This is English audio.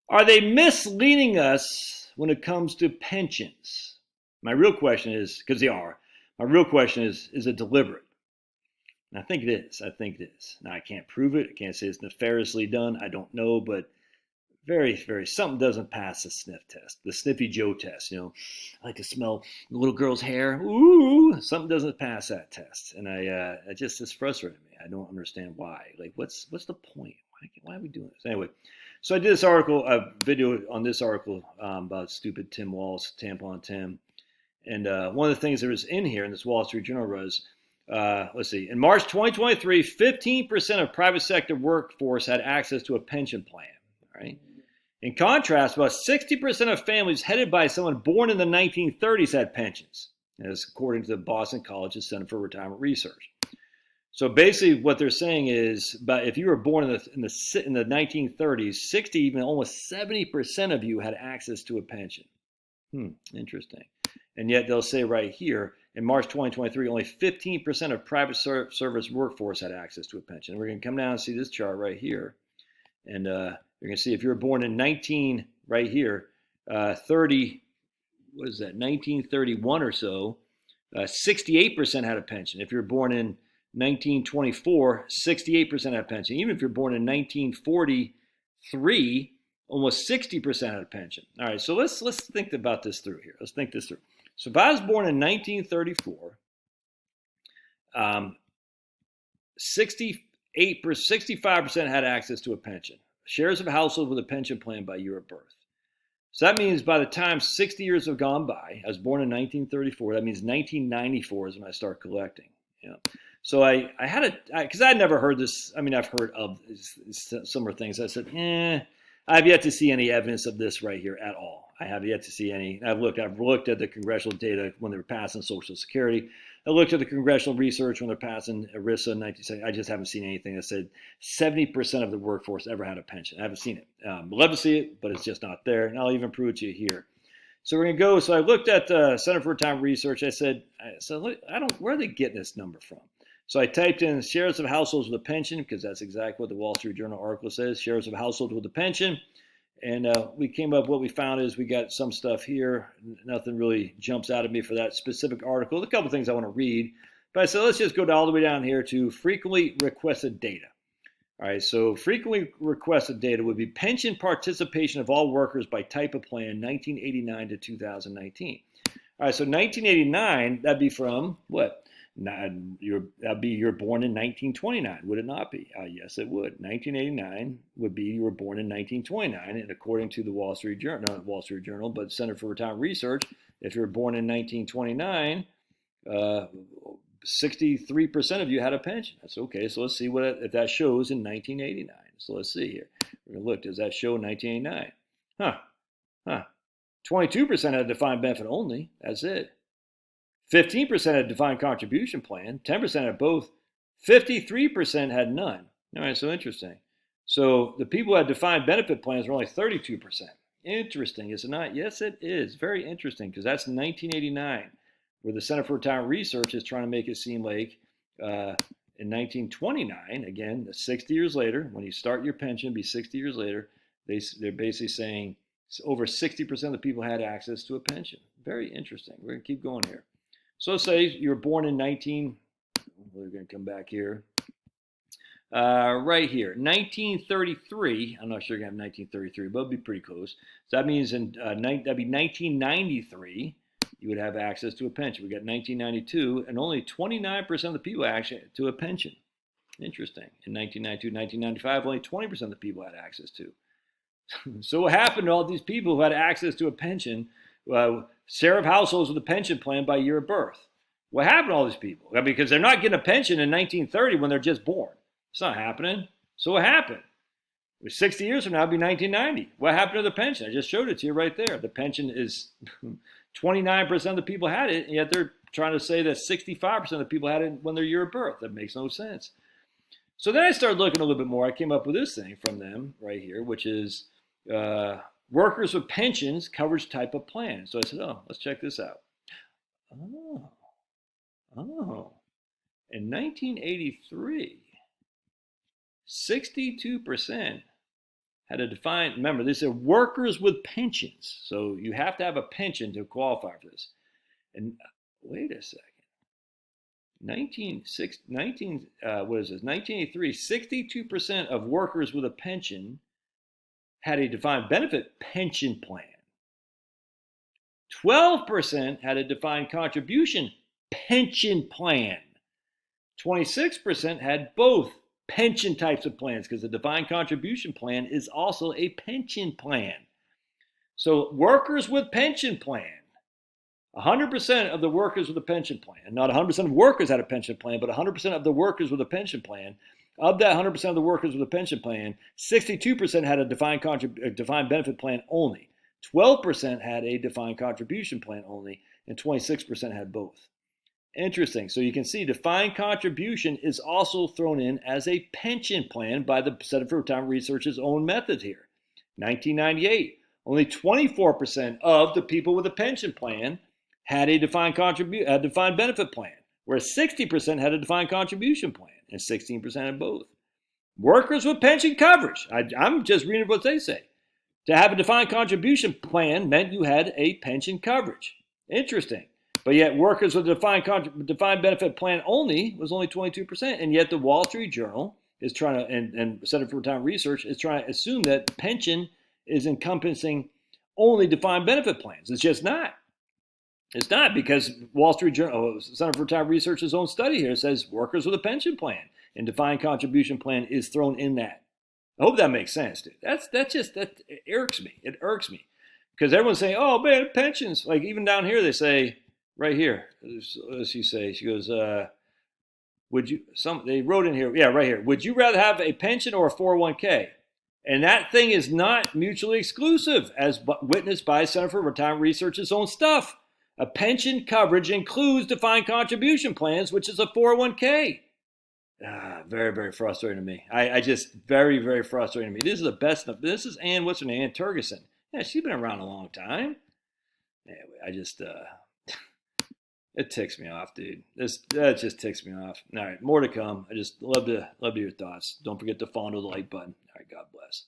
Are they misleading us when it comes to pensions? My real question is, because they are, my real question is it deliberate? And I think it is. I think it is. Now, I can't prove it. I can't say it's nefariously done. I don't know, but something doesn't pass the sniff test, the Sniffy Joe test. I like to smell the little girl's hair. Ooh, something doesn't pass that test, and it's frustrating me. I don't understand why. Like, what's the point? Why are we doing this anyway? So I did this article, a video on this article about stupid Tim Walz, Tampon Tim, and one of the things that was in here in this Wall Street Journal was, let's see, in March 2023, 15% of private sector workforce had access to a pension plan. All right. In contrast, about 60% of families headed by someone born in the 1930s had pensions, as according to the Boston College's Center for Retirement Research. So basically, what they're saying is, but if you were born in the 1930s, 60, even almost 70% of you had access to a pension. Interesting. And yet they'll say right here, in March 2023, only 15% of private service workforce had access to a pension. And we're going to come down and see this chart right here, and you're going to see if you were born in 1931 or so, 68% had a pension. If you were born in 1924, 68% had a pension. Even if you're born in 1943, almost 60% had a pension. All right, so let's think about this through here. Let's think this through. So if I was born in 1934, 65% had access to a pension. Shares of household with a pension plan by year of birth. So that means by the time 60 years have gone by, I was born in 1934, that means 1994 is when I start collecting. So I had because I'd never heard this. I mean, I've heard of similar things. I said, I've yet to see any evidence of this right here at all. I have yet to see any. I've looked at the congressional data when they were passing Social Security. I looked at the congressional research when they're passing ERISA in 1970. I just haven't seen anything that said 70% of the workforce ever had a pension. I haven't seen it. I'd love to see it, but it's just not there. And I'll even prove it to you here. So we're going to go. So I looked at the Center for Retirement Research. I said, where are they getting this number from? So I typed in shares of households with a pension, because that's exactly what the Wall Street Journal article says, shares of households with a pension. And we came up, what we found is we got some stuff here. Nothing really jumps out at me for that specific article. A couple of things I want to read. But I said, let's just go all the way down here to frequently requested data. All right, so frequently requested data would be pension participation of all workers by type of plan, 1989 to 2019. All right, so 1989, that'd be from what? You're born in 1929, would it not be? Yes, it would. 1989 would be you were born in 1929, and according to the Wall Street Journal, not Wall Street Journal, but Center for Retirement Research, if you were born in 1929, 63% of you had a pension. That's okay. So let's see if that shows in 1989. So let's see here. We're gonna look. Does that show in 1989? 22% had a defined benefit only. That's it. 15% had a defined contribution plan, 10% had both, 53% had none. All right, so interesting. So the people who had defined benefit plans were only 32%. Interesting, is it not? Yes, it is. Very interesting, because that's 1989, where the Center for Retirement Research is trying to make it seem like in 1929, again, 60 years later, when you start your pension, be 60 years later, they're basically saying over 60% of the people had access to a pension. Very interesting. We're going to keep going here. So let's say you were born in we're going to come back here. Right here, 1933. I'm not sure you're going to have 1933, but it'll be pretty close. So that means that'd be 1993, you would have access to a pension. We got 1992, and only 29% of the people had access to a pension. Interesting. In 1992, 1995, only 20% of the people had access to. So what happened to all these people who had access to a pension? Share of households with a pension plan by year of birth. What happened to all these people? Because they're not getting a pension in 1930 when they're just born. It's not happening. So what happened? 60 years from now, it'll be 1990. What happened to the pension? I just showed it to you right there. The pension is 29% of the people had it, and yet they're trying to say that 65% of the people had it when their year of birth. That makes no sense. So then I started looking a little bit more. I came up with this thing from them right here, which is workers with pensions coverage type of plan. So I said, let's check this out. In 1983, 62% had a defined, remember, these are workers with pensions. So you have to have a pension to qualify for this. And wait a second. 1983, 62% of workers with a pension had a defined benefit pension plan. 12% had a defined contribution pension plan. 26% had both pension types of plans, because the defined contribution plan is also a pension plan. So workers with pension plan, 100% of the workers with a pension plan, not 100% of workers had a pension plan, but 100% of the workers with a pension plan. Of that 100% of the workers with a pension plan, 62% had a defined benefit plan only. 12% had a defined contribution plan only, and 26% had both. Interesting. So you can see defined contribution is also thrown in as a pension plan by the Center for Retirement Research's own method here. 1998, only 24% of the people with a pension plan had a defined benefit plan, whereas 60% had a defined contribution plan and 16% had both. Workers with pension coverage. I'm just reading what they say. To have a defined contribution plan meant you had a pension coverage. Interesting. But yet workers with a defined benefit plan only was only 22%. And yet the Wall Street Journal is trying to, and Center for Retirement Research is trying to assume that pension is encompassing only defined benefit plans. It's just not. It's not, because Wall Street Journal, Center for Retirement Research's own study here says workers with a pension plan and defined contribution plan is thrown in that. I hope that makes sense, dude. That it irks me. It irks me. Because everyone's saying, oh man, pensions. Like even down here, they say, right here, what she say? She goes, they wrote in here, yeah, right here. Would you rather have a pension or a 401k? And that thing is not mutually exclusive, as witnessed by Center for Retirement Research's own stuff. A pension coverage includes defined contribution plans, which is a 401k. Very, very frustrating to me. I just, very, very frustrating to me. This is the best. This is what's her name? Ann Turgeson. Yeah, she's been around a long time. Anyway, I just, it ticks me off, dude. That just ticks me off. All right, more to come. I just love to hear your thoughts. Don't forget to follow the like button. All right, God bless.